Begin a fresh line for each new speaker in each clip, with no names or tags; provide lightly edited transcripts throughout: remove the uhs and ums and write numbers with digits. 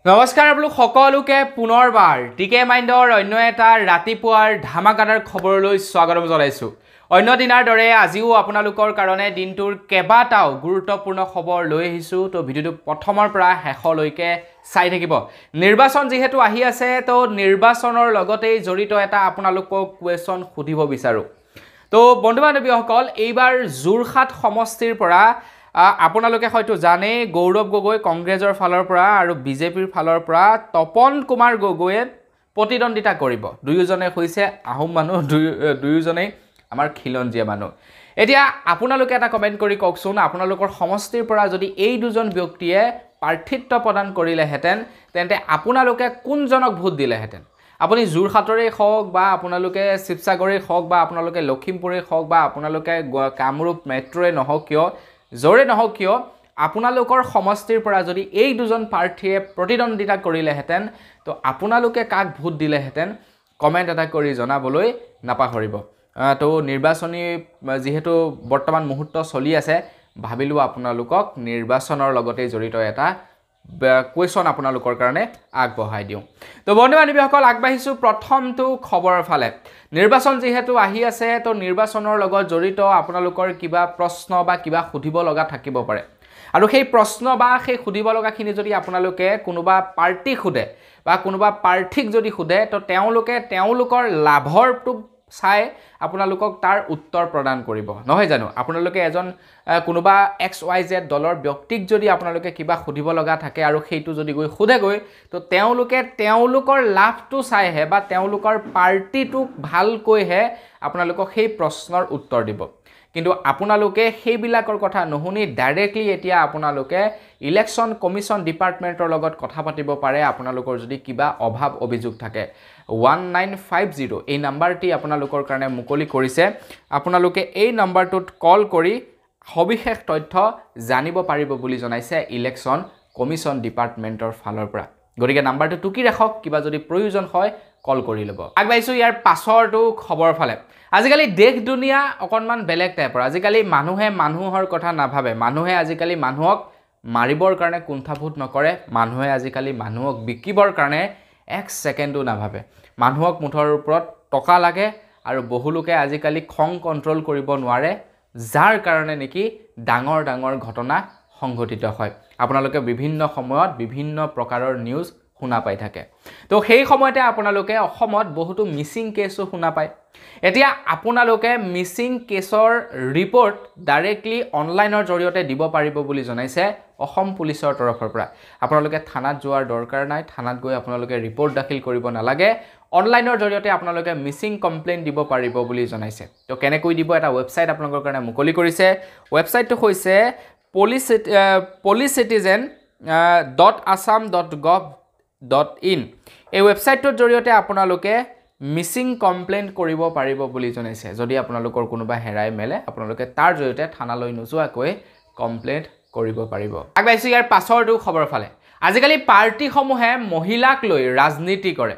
নমস্কাৰ আপোনালোক সকলোকে পুনৰবাৰ টিকে মাইণ্ডৰ অন্য এটা ৰাতিপুৱাৰ ধামাকাদাৰ খবৰলৈ স্বাগতম জনাইছো। অন্য দিনাৰ দৰে আজিও আপোনালোকৰ কাৰণে দিনটোৰ কেবাটাও গুৰুত্বপূৰ্ণ খবৰ লৈ আহিছো। তো ভিডিওটো প্ৰথমৰ পৰা শেষলৈকে চাই থাকিব। নিৰ্বাচন যেহেতু আহি আছে তো নিৰ্বাচনৰ লগতেই জড়িত এটা আপোনালোকক কুৱেশ্যন সুধিব বিচাৰো। তো বন্ধু বান্ধৱীসকল এইবাৰ যোৰহাট সমষ্টিৰ পৰা আপোনালোকে হয়তো জানে গৌৰৱ গগৈ কংগ্ৰেছৰ ফালৰ পৰা আৰু বিজেপিৰ ফালৰ পৰা তপন কুমাৰ গগৈয়ে প্ৰতিদ্বন্দ্বিতা কৰিব। দুয়োজনে হৈছে আহোম মানুহ, দুয়োজনেই আমাৰ খিলঞ্জীয়া মানুহ। এতিয়া আপোনালোকে এটা কমেণ্ট কৰি কওকচোন, আপোনালোকৰ সমষ্টিৰ পৰা যদি এই দুজন ব্যক্তিয়ে প্ৰাৰ্থিত্ব প্ৰদান কৰিলেহেঁতেন তেন্তে আপোনালোকে কোনজনক ভোট দিলেহেঁতেন? আপুনি যোৰহাটৰে হওক বা আপোনালোকে শিৱসাগৰে হওক বা আপোনালোকে লখিমপুৰে হওক বা আপোনালোকে কামৰূপ মেট্ৰ'ৰে নহওক কিয়, য'ৰে নহওক কিয়, আপোনালোকৰ সমষ্টিৰ পৰা যদি এই দুজন প্ৰাৰ্থীয়ে প্ৰতিদ্বন্দ্বিতা কৰিলেহেঁতেন তো আপোনালোকে কাক ভোট দিলেহেঁতেন কমেণ্ট এটা কৰি জনাবলৈ নাপাহৰিব। তো নিৰ্বাচনী যিহেতু বৰ্তমান মুহূৰ্ত চলি আছে, ভাবিলোঁ আপোনালোকক নিৰ্বাচনৰ লগতে জড়িত এটা কুৱেশ্যন আপোনালোকৰ কাৰণে আগবঢ়াই দিওঁ। তো বন্ধু বান্ধৱীসকল আগবাঢ়িছোঁ প্ৰথমটো খবৰৰ ফালে। নিৰ্বাচন যেহেতু আহি আছে তো নিৰ্বাচনৰ লগত জড়িত আপোনালোকৰ কিবা প্ৰশ্ন বা কিবা সুধিব লগা থাকিব পাৰে। আৰু সেই প্ৰশ্ন বা সেই সুধিব লগাখিনি যদি আপোনালোকে কোনোবা পাৰ্টি সোধে বা কোনোবা প্ৰাৰ্থীক যদি সোধে তো তেওঁলোকে তেওঁলোকৰ লাভৰটো চাই আপোনালোকক তাৰ উত্তৰ প্ৰদান কৰিব, নহয় জানো? আপোনালোকে এজন কোনোবা XYZ দলৰ ব্যক্তিক যদি আপোনালোকে কিবা সুধিব লগা থাকে আৰু সেইটো যদি গৈ সোধেগৈ তো তেওঁলোকে তেওঁলোকৰ লাভটো চাইহে বা তেওঁলোকৰ পাৰ্টিটোক ভালকৈহে আপোনালোকক সেই প্ৰশ্নৰ উত্তৰ দিব। কিন্তু আপোনালোকে সেইবিলাকৰ কথা নুশুনি ডাইৰেক্টলি এতিয়া আপোনালোকে ইলেকশ্যন কমিশ্যন ডিপাৰ্টমেণ্টৰ লগত কথা পাতিব পাৰে। আপোনালোকৰ যদি কিবা অভাৱ অভিযোগ থাকে 1950 এই নাম্বাৰটি আপোনালোকৰ কাৰণে মুকলি কৰিছে। আপোনালোকে এই নাম্বাৰটোত কল কৰি সবিশেষ তথ্য জানিব পাৰিব বুলি জনাইছে ইলেকশ্যন কমিশ্যন ডিপাৰ্টমেণ্টৰ ফালৰ পৰা। গতিকে নাম্বাৰটো টুকি ৰাখক, কিবা যদি প্ৰয়োজন হয় কল কৰি ল'ব। আগবাঢ়িছোঁ ইয়াৰ পাছৰটো খবৰ ফালে। আজিকালি দেশ দুনিয়া অকণমান বেলেগ টাইপৰ। আজিকালি মানুহে মানুহৰ কথা নাভাবে। মানুহে আজিকালি মানুহক মাৰিবৰ কাৰণে কুণ্ঠাবোধ নকৰে। মানুহে আজিকালি মানুহক বিকিবৰ কাৰণে এক ছেকেণ্ডো নাভাবে। মানুহক মুঠৰ ওপৰত টকা লাগে আৰু বহুলোকে আজিকালি খং কণ্ট্ৰল কৰিব নোৱাৰে, যাৰ কাৰণে নেকি ডাঙৰ ডাঙৰ ঘটনা সংঘটিত হয়। আপোনালোকে বিভিন্ন সময়ত বিভিন্ন প্ৰকাৰৰ নিউজ শুনা পাই থাকে। তো সেই সময়তে আপোনালোকে অসমত বহুতো মিচিং কেছো শুনা পায়। এতিয়া আপোনালোকে মিচিং কেছৰ ৰিপৰ্ট ডাইৰেক্টলি অনলাইনৰ জৰিয়তে দিব পাৰিব বুলি জনাইছে অসম পুলিচৰ তৰফৰ পৰা। আপোনালোকে থানাত যোৱাৰ দৰকাৰ নাই, থানাত গৈ আপোনালোকে ৰিপৰ্ট দাখিল কৰিব নালাগে। অনলাইনৰ জৰিয়তে আপোনালোকে মিচিং কমপ্লেইন দিব পাৰিব বুলি জনাইছে। তো কেনেকৈ দিব, এটা ৱেবছাইট আপোনালোকৰ কাৰণে মুকলি কৰিছে। ৱেবছাইটটো হৈছে policitizen.assam.gov.in। এই ৱেবছাইটটোৰ জৰিয়তে আপোনালোকে মিচিং কমপ্লেইন কৰিব পাৰিব বুলি জনাইছে। যদি আপোনালোকৰ কোনোবা হেৰাই মেলে আপোনালোকে তাৰ জৰিয়তে থানালৈ নোযোৱাকৈ কমপ্লেইন কৰিব পাৰিব। আগবাঢ়িছোঁ ইয়াৰ পাছৰটো খবৰ ফালে। আজিকালি পাৰ্টিসমূহে মহিলাক লৈ ৰাজনীতি কৰে।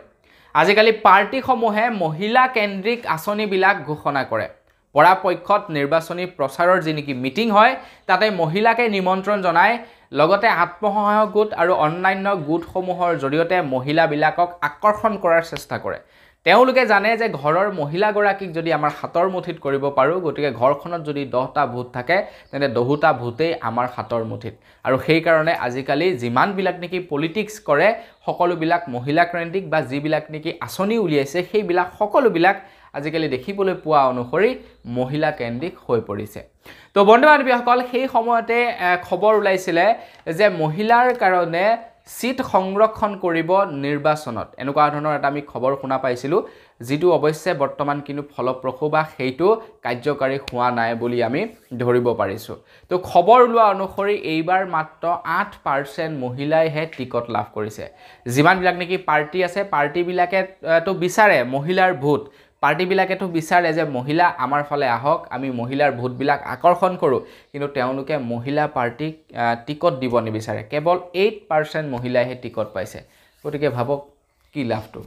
আজিকালি পাৰ্টিসমূহে মহিলা কেন্দ্ৰিক আঁচনিবিলাক ঘোষণা কৰে। পৰাপক্ষত নিৰ্বাচনী প্ৰচাৰৰ যি নেকি মিটিং হয় তাতে মহিলাকে নিমন্ত্ৰণ জনায়, লগতে আত্মসহায়ক গোট আৰু অন্যান্য গোটসমূহৰ জৰিয়তে মহিলাবিলাকক আকৰ্ষণ কৰাৰ চেষ্টা কৰে। তেওঁলোকে জানে যে ঘৰৰ মহিলাগৰাকীক যদি আমাৰ হাতৰ মুঠিত কৰিব পাৰোঁ, গতিকে ঘৰখনত যদি 10টা ভোট থাকে তেন্তে 10টা ভোটেই আমাৰ হাতৰ মুঠিত। আৰু সেইকাৰণে আজিকালি যিমানবিলাক নেকি পলিটিক্স কৰে সকলোবিলাক মহিলা কেন্দ্ৰিক বা যিবিলাক নেকি আঁচনি উলিয়াইছে সেইবিলাক সকলোবিলাক আজিকালি দেখিবলৈ পোৱা অনুসৰি মহিলা কেন্দ্ৰিক হৈ পৰিছে। তো বন্ধু বান্ধৱীসকল সেই সময়তে খবৰ ওলাইছিলে যে মহিলাৰ কাৰণে সিট সংৰক্ষণ কৰিব নিৰ্বাচনত, এনেকুৱা ধৰণৰ এটা আমি খবৰ শুনা পাইছিলোঁ, যিটো অৱশ্যে বৰ্তমান কিন্তু ফলপ্ৰসূ বা সেইটো কাৰ্যকাৰী হোৱা নাই বুলি আমি ধৰিব পাৰিছোঁ। তো খবৰ ওলোৱা অনুসৰি এইবাৰ মাত্ৰ 8% মহিলাইহে টিকট লাভ কৰিছে। যিমানবিলাক নেকি পাৰ্টি আছে পাৰ্টিবিলাকে তো বিচাৰে মহিলাৰ ভোট, পাৰ্টিবিলাকেতো বিচাৰে যে মহিলা আমাৰ ফালে আহক, আমি মহিলাৰ ভোটবিলাক আকৰ্ষণ কৰোঁ, কিন্তু তেওঁলোকে মহিলা পাৰ্টিক টিকট দিব নিবিচাৰে। কেৱল 8% মহিলাইহে টিকট পাইছে। গতিকে ভাবক কি লাভটো।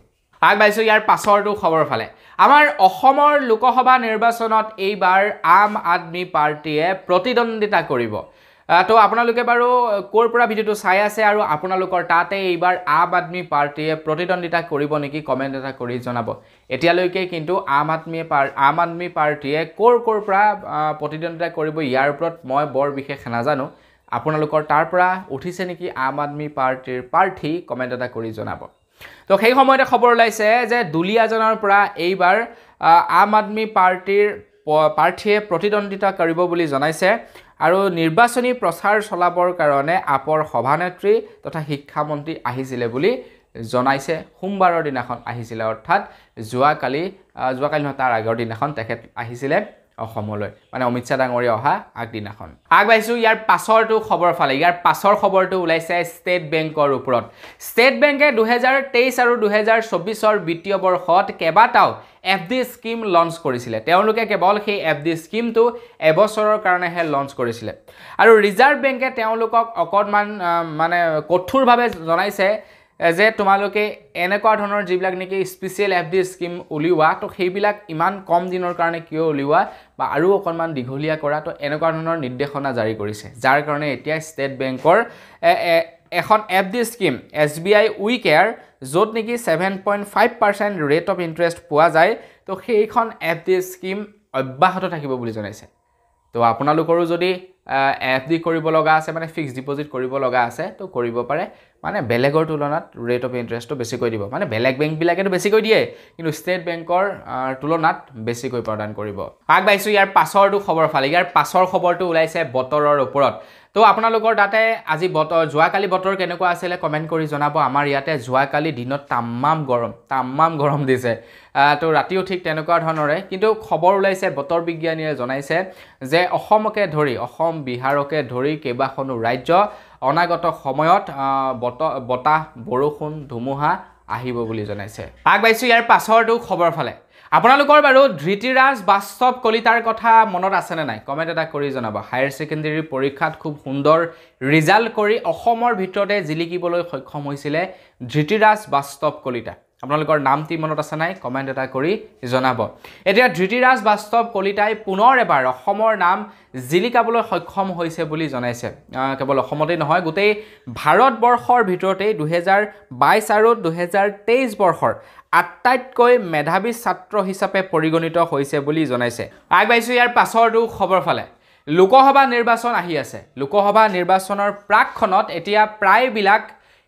আগবাঢ়িছোঁ ইয়াৰ পাছৰটো খবৰ ফালে। আমাৰ অসমৰ লোকসভা নিৰ্বাচনত এইবাৰ আম আদমি পাৰ্টিয়ে প্ৰতিদ্বন্দ্বিতা কৰিব। তো আপোনালোকে বাৰু ক'ৰ পৰা ভিডিঅ'টো চাই আছে আৰু আপোনালোকৰ তাতে এইবাৰ আম আদমি পাৰ্টিয়ে প্ৰতিদ্বন্দ্বিতা কৰিব নেকি কমেণ্ট এটা কৰি জনাব এতিয়ালৈকে কিন্তু আম আদমি পাৰ্টিয়ে ক'ৰ পৰা প্ৰতিদ্বন্দ্বিতা কৰিব ইয়াৰ ওপৰত মই বৰ বিশেষ নাজানো আপোনালোকৰ তাৰ পৰা উঠিছে নেকি আম আদমি পাৰ্টিৰ প্ৰাৰ্থী কমেণ্ট এটা কৰি জনাব তো সেই সময়তে খবৰ ওলাইছে যে দুলিয়াজনৰ পৰা এইবাৰ আম আদমি প্ৰাৰ্থীয়ে প্ৰতিদ্বন্দ্বিতা কৰিব বুলি জনাইছে আৰু নিৰ্বাচনী প্ৰচাৰ চলাবৰ কাৰণে আপৰ সভানেত্ৰী তথা শিক্ষামন্ত্ৰী আহিছিলে বুলি জনাইছে সোমবাৰৰ দিনাখন আহিছিলে অৰ্থাৎ যোৱাকালি নহয় তাৰ আগৰ দিনাখন তেখেত আহিছিলে অসমলৈ মানে অমিত শ্বাহ ডাঙৰীয়া অহা আগদিনাখন আগবাইছো ইয়াৰ পাছৰটো খবৰ ফালে ইয়াৰ পাছৰ খবৰটো ওলাইছে ষ্টেট বেংকৰ ওপৰত ষ্টেট বেংকে 2023 আৰু 2024 ৰ বিত্তীয় বৰ্ষত কেবাটাও এফডি স্কিম লঞ্চ কৰিছিলে তেওঁলোকে কেৱল সেই এফডি স্কিমটো এবছৰৰ কাৰণেহে লঞ্চ কৰিছিলে আৰু ৰিজাৰ্ভ বেংকে তেওঁলোকক অকণমান মানে কঠোৰভাৱে জনাইছে যে তোমালোকে এনেকুৱা ধৰণৰ যিবিলাক নেকি স্পেচিয়েল এফডি স্কিম উলিওৱা তো সেইবিলাক ইমান কম দিনৰ কাৰণে কিয় উলিওৱা বা আৰু অকণমান দীঘলীয়া কৰা তো এনেকুৱা ধৰণৰ নিৰ্দেশনা জাৰি কৰিছে যাৰ কাৰণে এতিয়া ষ্টেট বেংকৰ এখন এফডি স্কিম SBI উই কেয়াৰ য'ত নেকি 7.5% ৰেট অফ ইণ্টাৰেষ্ট পোৱা যায় তো সেইখন এফডি স্কিম অব্যাহত থাকিব বুলি জনাইছে তো আপোনালোকৰো যদি এফডি কৰিব লগা আছে মানে ফিক্স ডিপোজিট কৰিব লগা আছে তো কৰিব পাৰে মানে বেলেগৰ তুলনাত ৰেট অফ ইণ্টাৰেষ্টটো বেছিকৈ দিব মানে বেলেগ বেংকবিলাকেতো বেছিকৈ দিয়ে কিন্তু ষ্টেট বেংকৰ তুলনাত বেছিকৈ প্ৰদান কৰিব আগবাইছো ইয়াৰ পাছৰটো খবৰ ফালে ইয়াৰ পাছৰ খবৰটো ওলাইছে বতৰৰ ওপৰত তো আপোনালোকৰ তাতে আজি যোৱাকালি বতৰ কেনেকুৱা আছিলে কমেণ্ট কৰি জনাব আমাৰ ইয়াতে যোৱাকালি দিনত তামাম গৰম দিছে তো ৰাতিও ঠিক তেনেকুৱা ধৰণৰে কিন্তু খবৰ ওলাইছে বতৰ বিজ্ঞানীয়ে জনাইছে যে অসমকে ধৰি অসম বিহাৰকে ধৰি কেইবাখনো ৰাজ্য অনাগত সময়ত বতাহ বৰষুণ ধুমুহা আহিব বুলি জনাইছে আগবাইছো ইয়াৰ পাছৰটো খবৰ ফালে আপোনালোকৰ বাৰু ধৃতিৰাজ বাস্তৱ কলিতাৰ কথা মনত আছেনে নাই কমেণ্ট এটা কৰি জনাব হায়াৰ ছেকেণ্ডেৰী পৰীক্ষাত খুব সুন্দৰ ৰিজাল্ট কৰি অসমৰ ভিতৰতে জিলিকিবলৈ সক্ষম হৈছিলে ধৃতিৰাজ বাস্তৱ কলিতা আপোনালোকৰ নামটি মনত আছে নাই কমেণ্ট এটা কৰি জনাব এতিয়া ধৃতিৰাজ বাস্তৱ কলিতাই পুনৰ এবাৰ অসমৰ নাম জিলিকাবলৈ সক্ষম হৈছে বুলি জনাইছে কেৱল অসমতেই নহয় গোটেই ভাৰতবৰ্ষৰ ভিতৰতে 2022 আৰু 2023 বৰ্ষৰ আটাইতকৈ মেধাৱী ছাত্ৰ হিচাপে পৰিগণিত হৈছে বুলি জনাইছে আগবাইছো ইয়াৰ পাছৰটো খবৰ ফালে লোকসভা নিৰ্বাচন আহি আছে লোকসভা নিৰ্বাচনৰ প্ৰাকখনত এতিয়া প্ৰায়বিলাক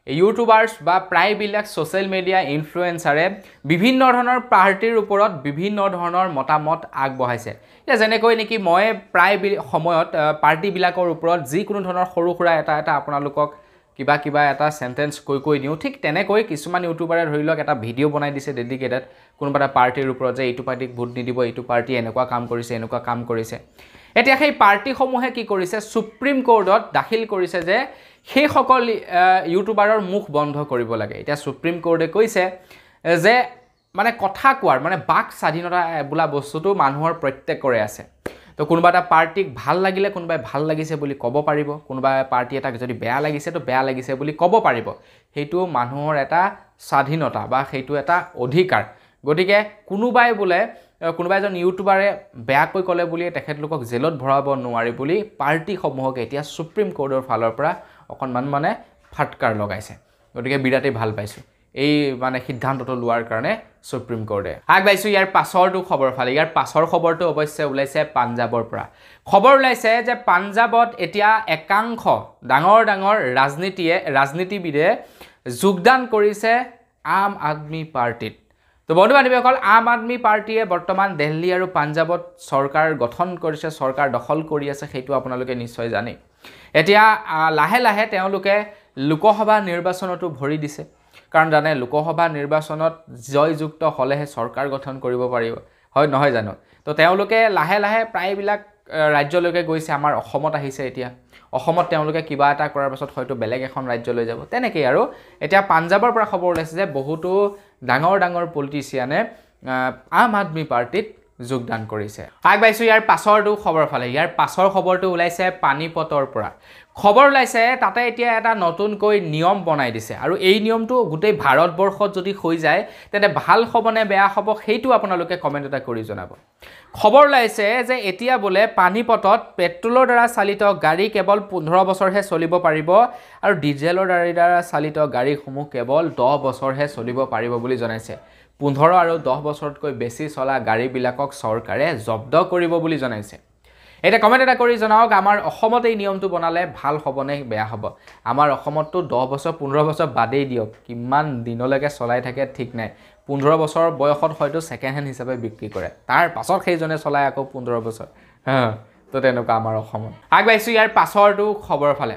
ইউটিউবাৰ্ছ বা প্ৰায়বিলাক ছ'চিয়েল মিডিয়া ইনফ্লুৱেঞ্চাৰে বিভিন্ন ধৰণৰ পাৰ্টিৰ ওপৰত বিভিন্ন ধৰণৰ মতামত আগবঢ়াইছে এতিয়া যেনেকৈ নেকি মই প্ৰায় সময়ত পাৰ্টিবিলাকৰ ওপৰত যিকোনো ধৰণৰ সৰু সুৰা এটা আপোনালোকক কিবা এটা সেন্টেন্স কৈ দিও ঠিক তেনেকৈ কিছুমান ইউটিউবাৰে ধৰি লওক এটা ভিডিও বনাই দিছে ডেডিকেটেড কোনোবা এটা পাৰ্টিৰ ওপৰত যে এইটো পাৰ্টিক ভোট নিদিব এইটো পাৰ্টি এনেকুৱা কাম কৰিছে এতিয়া সেই পাৰ্টিসমূহে কি কৰিছে সুপ্ৰিম কোৰ্টত দাখিল কৰিছে যে সেই সকল ইউটিউবাৰৰ মুখ বন্ধ কৰিব লাগে এতিয়া সুপ্ৰিম কোৰ্টে কৈছে যে মানে কথা কোৱাৰ মানে বাক স্বাধীনতা বোলা বস্তুটো মানুহৰ প্ৰত্যেকৰে আছে তো কোনোবা এটা পাৰ্টিক ভাল লাগিলে কোনোবাই ভাল লাগিছে বুলি ক'ব পাৰিব কোনোবা পাৰ্টি এটাক যদি বেয়া লাগিছে তো বেয়া লাগিছে বুলি ক'ব পাৰিব সেইটো মানুহৰ এটা স্বাধীনতা বা সেইটো এটা অধিকাৰ গতিকে কোনোবা এজন ইউটিউবাৰে বেয়াকৈ ক'লে বুলি তেখেতলোকক জেলত ভৰাব নোৱাৰি বুলি পাৰ্টিসমূহক এতিয়া সুপ্ৰিম কোৰ্টৰ ফালৰ পৰা অকণমান মানে ফাটকাৰ লগাইছে গতিকে বিৰাটেই ভাল পাইছোঁ এই মানে সিদ্ধান্তটো লোৱাৰ কাৰণে সুপ্ৰিম কোৰ্টে আগবাইছো ইয়াৰ পাছৰটো খবৰ ফালে ইয়াৰ পাছৰ খবৰটো অৱশ্যে ওলাইছে পাঞ্জাবৰ পৰা খবৰ ওলাইছে যে পাঞ্জাবত এতিয়া একাংশ ডাঙৰ ৰাজনীতিবিদে যোগদান কৰিছে আম আদমি পাৰ্টিত তো বন্ধু বান্ধৱীসকল আম আদমি পাৰ্টিয়ে বৰ্তমান দিল্লী আৰু পাঞ্জাবত চৰকাৰ গঠন কৰিছে চৰকাৰ দখল কৰি আছে সেইটো আপোনালোকে নিশ্চয় জানে এতিয়া লাহে লাহে তেওঁলোকে লোকসভা নিৰ্বাচনতো ভৰি দিছে কাৰণ জানে লোকসভা নিৰ্বাচনত জয়যুক্ত হলেহে চৰকাৰ গঠন কৰিব পাৰিব হয় নহয় জানো তো তেওঁলোকে লাহে লাহে প্ৰায়বিলাক ৰাজ্যলৈকে গৈছে আমাৰ অসমত আহিছে এতিয়া অসমত তেওঁলোকে কিবা এটা কৰাৰ পাছত হয়তো বেলেগ এখন ৰাজ্যলৈ যাব তেনেকৈ আৰু এতিয়া পাঞ্জাবৰ পৰা খবৰ ওলাইছে যে বহুতো ডাঙৰ পলিটিচিয়ানে আম আদমি পাৰ্টিত যোগদান কৰিছে আগবাইছো ইয়াৰ পাছৰটো খবৰ ফালে ইয়াৰ পাছৰ খবৰটো ওলাইছে পানীপতৰ পৰা খবৰ ওলাইছে তাতে এতিয়া এটা নতুনকৈ নিয়ম বনাই দিছে আৰু এই নিয়মটো গোটেই ভাৰতবৰ্ষত যদি হৈ যায় তেনে ভাল হ'বনে বেয়া হ'ব সেইটো আপোনালোকে কমেন্ট এটা কৰি জনাব খবৰ ওলাইছে যে এতিয়া বোলে পানীপতত পেট্ৰলৰ দ্বাৰা চালিত গাড়ী কেৱল 15 বছৰহে চলিব পাৰিব আৰু ডিজেলৰ দ্বাৰা চালিত গাড়ীসমূহ কেৱল 10 বছৰহে চলিব পাৰিব বুলি জনাইছে 15 আৰু 10 বছৰতকৈ বেছি চলা গাড়ীবিলাকক চৰকাৰে জব্দ কৰিব বুলি জনাইছে এটা কমেন্ট এটা কৰি জনাওক আমাৰ অসমত এই নিয়মটো বনালে ভাল হ'বনে বেয়া হ'ব আমাৰ অসমতটো 10 বছৰ 15 বছৰ বাদেই দিয়ক কিমান দিনলৈকে চলাই থাকে ঠিক নাই 15 বছৰ বয়সত হয়তো সেকেন্ড হ্যান্ড হিচাপে বিক্ৰী কৰে তাৰ পাছত সেইজনে চলাই আকৌ 15 বছৰ তো তেনেকুৱা আমাৰ অসমত আগবাইছো ইয়াৰ পাছৰটো খবৰ ফালে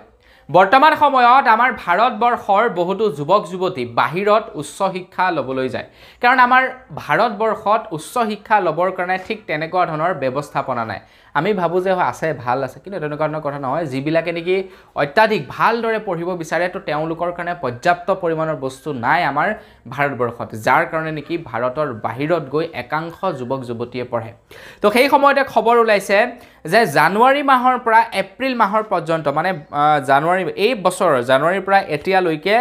বৰ্তমান সময়ত আমাৰ ভাৰতবৰ্ষৰ বহুতো যুৱক যুৱতী বাহিৰত উচ্চ শিক্ষা লবলৈ যায় কাৰণ আমাৰ ভাৰতবৰ্ষত উচ্চ শিক্ষা লবৰ কাৰণে ঠিক তেনেকুৱা ধৰণৰ ব্যৱস্থাপনা নাই আমি ভাবো যে আছে ভাল আছে কিন্তু তেনেকুৱা ধৰণৰ কথা নহয় যিবিলাকে নেকি অত্যাধিক ভালদৰে পঢ়িব বিচাৰে তো তেওঁলোকৰ কাৰণে পৰ্যাপ্ত পৰিমাণৰ বস্তু নাই আমাৰ ভাৰতবৰ্ষত যাৰ কাৰণে নেকি ভাৰতৰ বাহিৰত গৈ একাংশ যুৱক যুৱতীয়ে পঢ়ে তো সেই সময়তে খবৰ ওলাইছে যে জানুৱাৰী মাহৰ পৰা এপ্ৰিল মাহৰ পৰ্যন্ত মানে জানুৱাৰী এই বছৰৰ জানুৱাৰীৰ পৰা এতিয়ালৈকে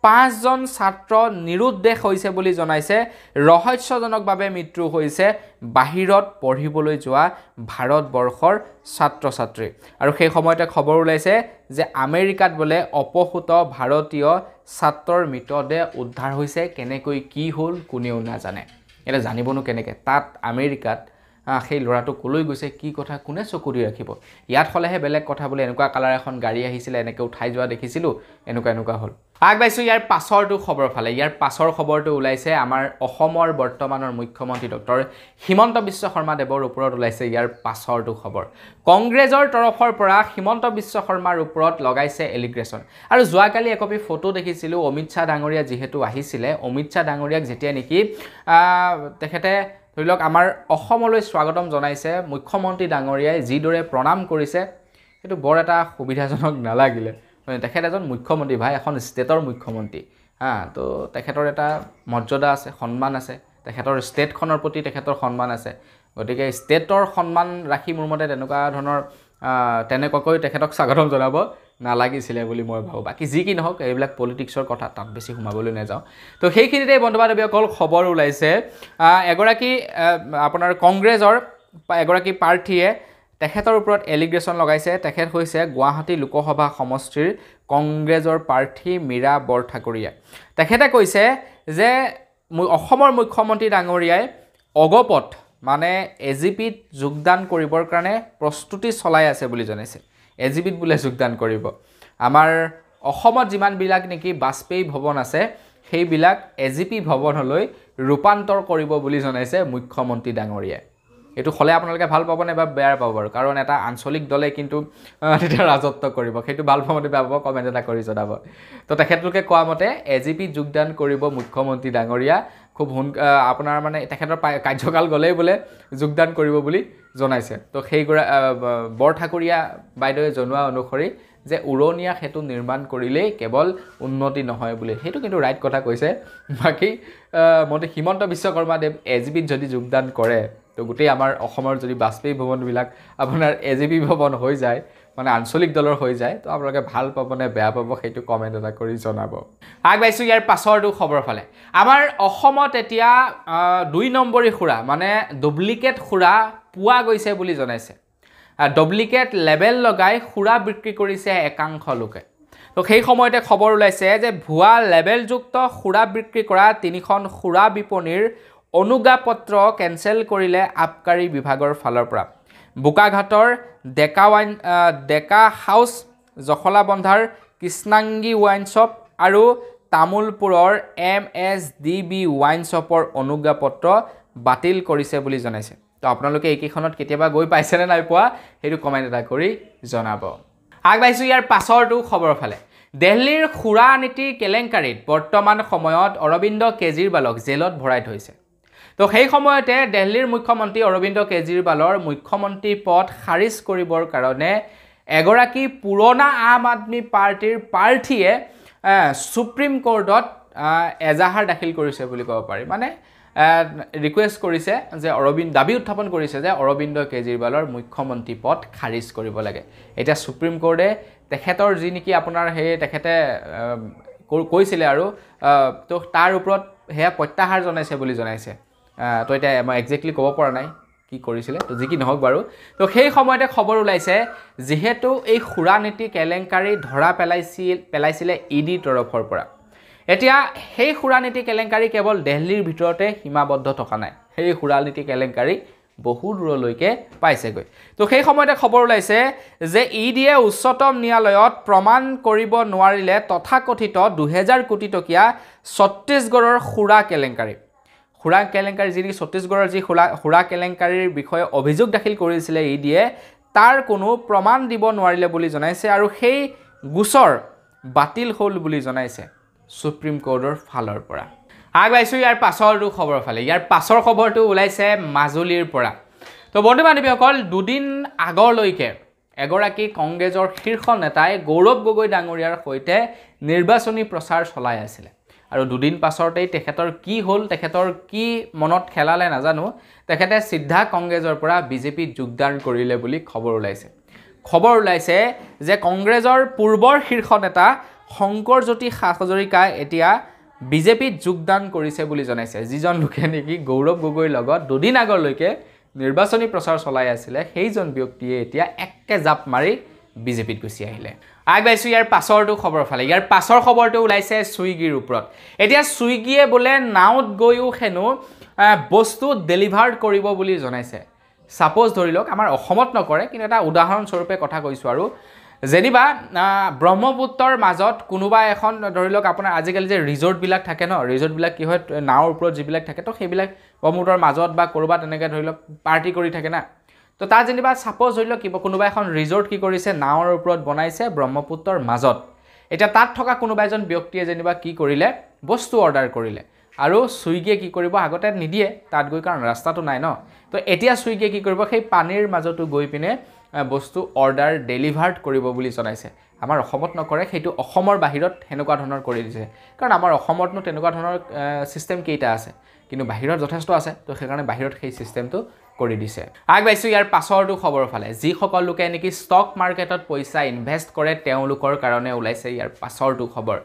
5 জন ছাত্ৰ নিৰুদ্দেশ হৈছে বুলি জনাইছে ৰহস্যজনকভাৱে মৃত্যু হৈছে বাহিৰত পঢ়িবলৈ যোৱা ভাৰতবৰ্ষৰ ছাত্ৰ ছাত্ৰী আৰু সেই সময়তে খবৰ ওলাইছে যে আমেৰিকাত বোলে অপহৃত ভাৰতীয় ছাত্ৰৰ মৃতদেহ উদ্ধাৰ হৈছে কেনেকৈ কি হ'ল কোনেও নাজানে এটা জানিবনো কেনেকৈ তাত আমেৰিকাত সেই লৰাটো কলৈ গৈছে কি কথা কোনে চকু দি ৰাখিব ইয়াত হলেহে বেলেগ কথা বলে এনেকুৱা কালাৰ এখন গাড়ী আহিছিল এনেকৈ উঠাই যোৱা দেখিছিলো এনেকুৱা হল আগবাইছো ইয়াৰ পাছৰটো খবৰ ফালে ইয়াৰ পাছৰ খবৰটো ওলাইছে আমাৰ অসমৰ বৰ্তমানৰ মুখ্যমন্ত্ৰী ডক্টৰ হিমন্ত বিশ্ব শৰ্মা দেৱৰ ওপৰত ওলাইছে ইয়াৰ পাছৰটো খবৰ কংগ্ৰেছৰ তৰফৰ পৰা হিমন্ত বিশ্ব শৰ্মাৰ ওপৰত লগাইছে এলিগ্ৰেশন আৰু যোৱাকালি একপি ফটো দেখিছিলো অমিত শাহ ডাঙৰীয়া যেহেতু আহিছিলে অমিত শাহ ডাঙৰীয়াক যেতিয়া নেকি তেখেতে ধৰিলক আমাৰ অসমলৈ স্বাগতম জনাইছে মুখ্যমন্ত্ৰী ডাঙৰীয়াই যিদৰে প্ৰণাম কৰিছে সেইটো বৰ এটা সুবিধাজনক নালাগিলে তেখেত এজন মুখ্যমন্ত্ৰী ভাই এখন ষ্টেটৰ মুখ্যমন্ত্ৰী তো তেখেতৰ এটা মৰ্যাদা আছে সন্মান আছে তেখেতৰ ষ্টেটখনৰ প্ৰতি তেখেতৰ সন্মান আছে গতিকে ষ্টেটৰ সন্মান ৰাখি মোৰ মতে তেনেকুৱা ধৰণৰ তেনেকুৱাকৈ তেখেতক স্বাগতম জনাব নালাগিছিলে বুলি মই ভাবো বাকি যি কি নহওক এইবিলাক পলিটিক্সৰ কথা তাত বেছি সোমাবলৈ নাযাওঁ তো সেইখিনিতে বন্ধুবান্ধৱীসকল খবৰ ওলাইছে এগৰাকী আপোনাৰ কংগ্ৰেছৰ এগৰাকী প্ৰাৰ্থীয়ে তেখেতৰ ওপৰত এলিগ্ৰেশন লগাইছে তেখেত হৈছে গুৱাহাটী লোকসভা সমষ্টিৰ কংগ্ৰেছৰ প্ৰাৰ্থী মীৰা বৰঠাকুৰীয়া তেখেতে কৈছে যে অসমৰ মুখ্যমন্ত্ৰী ডাঙৰীয়াই অগপত মানে এজিপিত যোগদান কৰিবৰ কাৰণে প্ৰস্তুতি চলাই আছে বুলি জনাইছে এজিপিত বুলে যোগদান কৰিব আমাৰ অসমত যিমান বিলাক নেকি বাজপেয়ী ভৱন আছে সেইবিলাক এজিপি ভৱনলৈ ৰূপান্তৰ কৰিব বুলি জনাইছে মুখ্যমন্ত্ৰী ডাঙৰীয়াই এটো হলে আপোনালোকে ভাল পাবনে বা বেয়া পাব বাৰু কাৰণ এটা আঞ্চলিক দলে কিন্তু এটা ৰাজত্ব কৰিব সেইটো ভাল পাবনে বেয়া পাব কমেন্ট এটা কৰি জনাব তো তেখেতলোকে কোৱা মতে এজিপি যোগদান কৰিব মুখ্যমন্ত্ৰী ডাঙৰীয়া খুব আপোনাৰ মানে তেখেতৰ কাৰ্যকাল গলেই বোলে যোগদান কৰিব বুলি জনাইছে তো সেই বৰঠাকুৰীয়া বাইদেৱে জনোৱা অনুসৰি যে উৰণীয়া সেতু নিৰ্মাণ কৰিলে কেৱল উন্নতি নহয় বুলি হেতু কিন্তু ৰাইট কথা কৈছে বাকি মতে হিমন্ত বিশ্ব শৰ্মা দেৱ এজিপিত যদি যোগদান কৰে তো গোটেই আমাৰ অসমৰ যদি বাজপেয়ী ভৱন বিলাক আপোনাৰ এজিপি ভৱন হৈ যায় মানে আঞ্চলিক দলৰ হৈ যায় তো আপোনালোকে ভাল পাবনে বেয়া পাব সেইটো কমেন্ট এটা কৰি জনাব আগবাইছো ইয়াৰ পাছৰটো খবৰ ফালে আমাৰ অসমত এতিয়া 2 নম্বৰী খুৰা মানে ডুপ্লিকেট খুৰা পোৱা গৈছে বুলি জনাইছে ডুপ্লিকেট লেবেল লগাই খুৰা বিক্ৰী কৰিছে একাংশ লোকে তো সেই সময়তে খবৰ ওলাইছে যে ভুৱা লেবেলযুক্ত খুৰা বিক্ৰী কৰা 3খন খুৰা বিপণীৰ অনুজ্ঞাপত্ৰ কেনসেল কৰিলে আবকাৰী বিভাগৰ ফালৰ পৰা বুকাঘাটৰ ডেকা হাউস জখলাবন্ধাৰ কৃষ্ণাংগী ওয়াইন শ্বপ আৰু তামুলপুৰৰ MSDB ওয়াইন শ্বপৰ অনুজ্ঞাপত্ৰ বাতিল কৰিছে বুলি জনাইছে তো আপোনালোকে এইকেইখনত কেতিয়াবা গৈ পাইছেনে নাই পোৱা হেতু কমেন্ট এটা কৰি জনাব আগবাইছো ইয়াৰ পাছৰটো খবৰ ফালে দিল্লীৰ খুৰা নীতি কেলেংকাৰীত বৰ্তমান সময়ত অৰবিন্দ কেজৰিৱালক জেলত ভৰাই থৈছে তো সেই সময়তে দিল্লীৰ মুখ্যমন্ত্ৰী অৰবিন্দ কেজৰিৱালৰ মুখ্যমন্ত্ৰী পদ খাৰিজ কৰিবৰ কাৰণে এগৰাকী পুৰণা আম আদমি পাৰ্টিৰ প্ৰাৰ্থীয়ে সুপ্ৰিম কোৰ্টত এজাহাৰ দাখিল কৰিছে বুলি ক'ব পাৰি মানে ৰিকুৱেষ্ট কৰিছে যে দাবী উত্থাপন কৰিছে যে অৰবিন্দ কেজৰিৱালৰ মুখ্যমন্ত্ৰী পদ খাৰিজ কৰিব লাগে এতিয়া সুপ্ৰিম কোৰ্টে তেখেতৰ যি নেকি আপোনাৰ হে তেখেতে কৈছিলে আৰু তো তাৰ ওপৰত হেয়া প্ৰত্যাহাৰ জনাইছে বুলি জনাইছে তো এটা মই এক্সাক্টলি ক'ব পৰা নাই কি কৰিছিলে তো যি কি নহওক বাৰু তো সেই সময়তে খবৰ ওলাইছে যেহেতু এই খুৰা নীতি কেলেংকাৰী ধৰা পেলাইছিলে ইডি তৰফৰ পৰা এতিয়া সেই খুৰা নীতি কেলেংকাৰী কেৱল দিল্লীৰ ভিতৰতে সীমাবদ্ধ থকা নাই সেই খুৰা নীতি কেলেংকাৰী বহু দূৰলৈকে পাইছেগৈ তো সেই সময়তে খবৰ ওলাইছে যে ইডিয়ে উচ্চতম ন্যায়ালয়ত প্ৰমাণ কৰিব নোৱাৰিলে তথাকথিত 2000 কোটি টকীয়া ছত্তীশগড়ৰ খুৰা কেলেংকাৰী যি ছত্তীশগড়ৰ যি খুৰা কেলেংকাৰীৰ বিষয়ে অভিযোগ দাখিল কৰিছিলে ইডিয়ে তাৰ কোনো প্ৰমাণ দিব নোৱাৰিলে বুলি জনাইছে আৰু সেই গোচৰ বাতিল হ'ল বুলি জনাইছে সুপ্ৰিম কোৰ্টৰ ফালৰ পৰা আগবাইছো ইয়াৰ পাছৰটো খবৰ ফালে ইয়াৰ পাছৰ খবৰটো ওলাইছে মাজুলীৰ পৰা তো বন্ধু বান্ধৱীসকল দুদিন আগলৈকে এগৰাকী কংগ্ৰেছৰ শীৰ্ষ নেতাই গৌৰৱ গগৈ ডাঙৰীয়াৰ সৈতে নিৰ্বাচনী প্ৰচাৰ চলাই আছিল আৰু দুদিন পাছৰতেই তেখেতৰ কি হ'ল তেখেতৰ কি মনত খেলালে নাজানো তেখেতে সিদ্ধা কংগ্ৰেছৰ পৰা বিজেপিত যোগদান কৰিলে বুলি খবৰ ওলাইছে যে কংগ্ৰেছৰ পূৰ্বৰ শীৰ্ষ নেতা শংকৰজ্যোতি হাজৰিকা এতিয়া বিজেপিত যোগদান কৰিছে বুলি জনাইছে যিজন লোকে নেকি গৌৰৱ গগৈৰ লগত দুদিন আগলৈকে নিৰ্বাচনী প্ৰচাৰ চলাই আছিল সেইজন ব্যক্তিয়ে এতিয়া একে জাপ মাৰি বিজেপিত গুচি আহিলে আগবাইছো ইয়াৰ পাছৰটো খবৰ ফালে ইয়াৰ পাছৰ খবৰটো ওলাইছে সুইগিৰ ওপৰত এতিয়া সুইগিয়ে বোলে নাওত গৈও হেনো বস্তু ডেলিভাৰ কৰিব বুলি জনাইছে সাপোজ ধৰি লওক আমাৰ অসমত নকৰে কিন্তু এটা উদাহৰণ স্বৰূপে কথা কৈছো আৰু যেনিবা ব্ৰহ্মপুত্ৰৰ মাজত কোনোবা এখন ধৰি লওক আপোনাৰ আজিকালি যে ৰিজৰ্টবিলাক থাকে ন ৰিজৰ্টবিলাক কি হয় নাওৰ ওপৰত যিবিলাক থাকে তো সেইবিলাক ব্ৰহ্মপুত্ৰৰ মাজত বা কৰবাত এনেকৈ ধৰি লওক পাৰ্টি কৰি থাকে না তো তাত যেনিবা সাপোজ ধৰি লওক কোনোবা এখন ৰিজৰ্ট কি কৰিছে নাওৰ ওপৰত বনাইছে ব্ৰহ্মপুত্ৰৰ মাজত এতিয়া তাত থকা কোনোবা এজন ব্যক্তিয়ে যেনিবা কি কৰিলে বস্তু অৰ্ডাৰ কৰিলে আৰু সুইগিয়ে কি কৰিব আগতে নিদিয়ে তাত গৈ কাৰণ ৰাস্তাটো নাই ন তো এতিয়া সুইগিয়ে কি কৰিব সেই পানীৰ মাজতো গৈ পিনে বস্তু অৰ্ডাৰ ডেলিভাৰ্ড কৰিব বুলি জনাইছে আমাৰ অসমত নকৰে সেইটো অসমৰ বাহিৰত হেনেকুৱা ধৰণৰ কৰি দিছে কাৰণ আমাৰ অসমতনো তেনেকুৱা ধৰণৰ সিস্টেম কেইটা আছে কিন্তু বাহিৰত যথেষ্ট আছে তো সেইকাৰণে বাহিৰত সেই সিস্টেমটো কৰি দিছে আগবাইছো ইয়াৰ পাছৰটো খবৰ ফালে যি সকল লোকে নেকি ষ্টক মাৰ্কেটত পইচা ইনভেষ্ট কৰে তেওঁলোকৰ কাৰণে ওলাইছে ইয়াৰ পাছৰটো খবৰ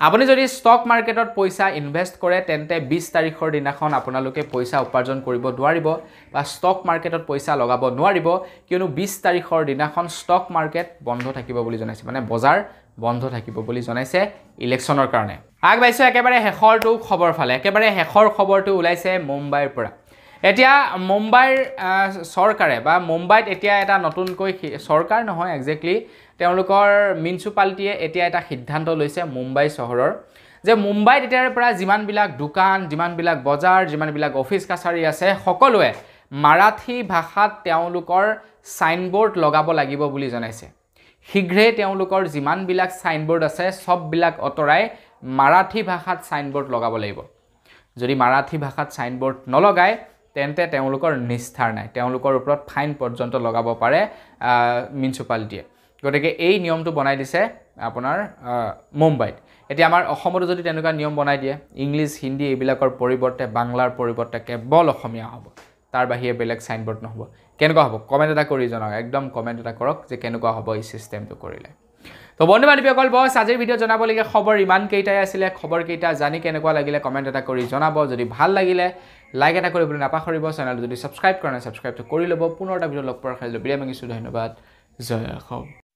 আপুনি যদি ষ্টক মাৰ্কেটত পইচা ইনভেষ্ট কৰে তেন্তে 20 তাৰিখৰ দিনাখন আপোনালোকে পইচা উপাৰ্জন কৰিব নোৱাৰিব বা ষ্টক মাৰ্কেটত পইচা লগাব নোৱাৰিব কিয়নো 20 তাৰিখৰ দিনাখন ষ্টক মাৰ্কেট বন্ধ থাকিব বুলি জনাইছে মানে বজাৰ বন্ধ থাকিব বুলি জনাইছে ইলেকশ্যনৰ কাৰণে আগবাইছো একেবাৰে হেখৰটো খবৰ ফালে একেবাৰে হেখৰ খবৰটো ওলাইছে মুম্বাইৰ পৰা এতিয়া মুম্বাইৰ চৰকাৰে বা মুম্বাইত এতিয়া এটা নতুনকৈ চৰকাৰ নহয় এক্স্যাক্টলি তেওঁলোকৰ মিউনিচিপালিটিয়ে এতিয়া এটা সিদ্ধান্ত লৈছে মুম্বাই চহৰৰ যে মুম্বাইত এতিয়াৰ পৰা যিমানবিলাক দোকান যিমানবিলাক বজাৰ যিমানবিলাক অফিচ কাছাৰী আছে সকলোৱে মাৰাঠী ভাষাত তেওঁলোকৰ সাইনবোৰ্ড লগাব লাগিব বুলি জনাইছে শীঘ্ৰে তেওঁলোকৰ যিমানবিলাক সাইনবোৰ্ড আছে সববিলাক অতৰাই মাৰাঠী ভাষাত সাইনবোৰ্ড লগাব লাগিব যদি মাৰাঠী ভাষাত সাইনবোৰ্ড নলগায় তেন্তে তেওঁলোকৰ নিষ্ঠাৰ নাই তেওঁলোকৰ ওপৰত ফাইন পৰ্যন্ত লগাব পাৰে মিউনিচিপালিটিয়ে গতিকে এই নিয়মটো বনাই দিছে আপোনাৰ মুম্বাইত এতিয়া আমাৰ অসমতো যদি তেনেকুৱা নিয়ম বনাই দিয়ে ইংলিছ হিন্দী এইবিলাকৰ পৰিৱৰ্তে বাংলাৰ পৰিৱৰ্তে কেৱল অসমীয়া হ'ব তাৰ বাহিৰে বেলেগ সাইনবোৰ্ড নহব কেনেকুৱা হ'ব কমেন্ট এটা কৰি জনাওক একদম কমেন্ট এটা কৰক যে কেনেকুৱা হ'ব এই সিস্টেমটো কৰিলে তো বন্ধু বান্ধৱীসকল বস আজিৰ ভিডিও জনাবলগীয়া খবৰ ইমান কেইটাই আছিল খবৰ কেইটা জানি কেনেকুৱা লাগিলে কমেন্ট এটা কৰি জনাব যদি ভাল লাগিলে লাইক এটা কৰিবলৈ নাপাহৰিব চেনেল যদি সাবস্ক্ৰাইব কৰা নাই সাবস্ক্ৰাইবটো কৰি ল'ব পুনৰ এটা ভিডিও লগ পোৱাৰ খালি বিৰাম মাগিছো ধন্যবাদ জয় অসম